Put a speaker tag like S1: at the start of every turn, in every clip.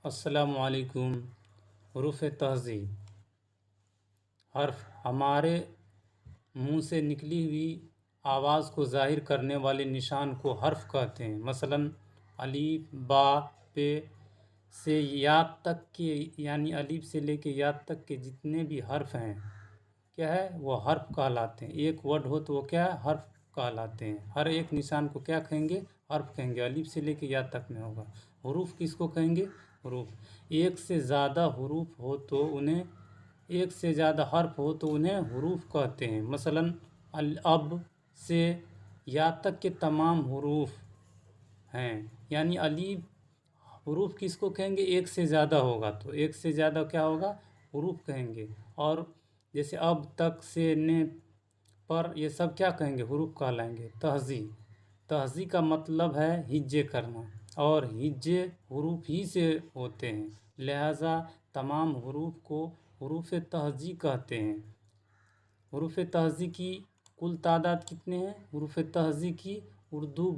S1: السلام علیکم۔ حروف تہذیب حرف ہمارے منہ سے نکلی ہوئی آواز کو ظاہر کرنے والے نشان کو حرف کہتے ہیں۔ مثلاً الف، با، پے سے یا تک کے، یعنی الف سے لے کے یا تک کے جتنے بھی حرف ہیں کیا ہے وہ حرف کہلاتے ہیں۔ ایک ورڈ ہو تو وہ کیا ہے حرف کہلاتے ہیں۔ ہر ایک نشان کو کیا کہیں گے حرف کہیں گے، الف سے لے کے یا تک میں ہوگا۔ حروف کس کو کہیں گے حروف۔ ایک سے زیادہ حروف ہو تو انہیں ایک سے زیادہ حرف ہو تو انہیں حروف کہتے ہیں۔ مثلاً اب سے یا تک کے تمام حروف ہیں، یعنی الف حروف کس کو کہیں گے ایک سے زیادہ ہوگا تو ایک سے زیادہ کیا ہوگا حروف کہیں گے۔ اور جیسے اب تک سے نے پر یہ سب کیا کہیں گے حروف کہلائیں گے۔ تہذی تہذی کا مطلب ہے ہجے کرنا، اور ہجے حروف ہی سے ہوتے ہیں، لہذا تمام حروف کو حروف تہذی کہتے ہیں۔ حروف تہذی کی کل تعداد کتنے ہیں؟ حروف تہذی کی اردو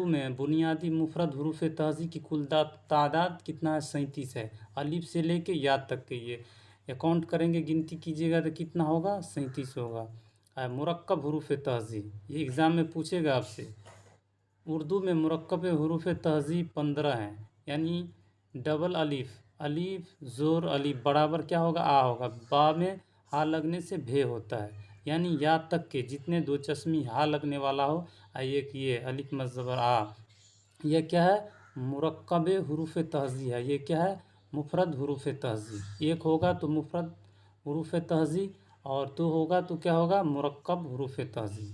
S1: میں بنیادی مفرد حروف تہذی کی کل تعداد کتنا ہے؟ 37 ہے۔ الف سے لے کے یا تک کے یہ کاؤنٹ کریں گے، گنتی کیجئے گا تو کتنا ہوگا؟ 37 ہوگا۔ مرکب حروف تہذی یہ ایگزام میں پوچھے گا آپ سے۔ اردو میں مرکب حروف تہذی 15 ہیں، یعنی ڈبل الف، الف زور الف برابر کیا ہوگا آ ہوگا۔ با میں ہا لگنے سے بھے ہوتا ہے، یعنی یا تک کے جتنے دو چشمی ہا لگنے والا ہو، ایک یہ الف مد زبر آ، یہ کیا ہے مرکب حروف تہذی ہے۔ یہ کیا ہے مفرد حروف تہذی۔ ایک ہوگا تو مفرد حروف تہذی، اور دو ہوگا تو کیا ہوگا مرکب حروف تہذی۔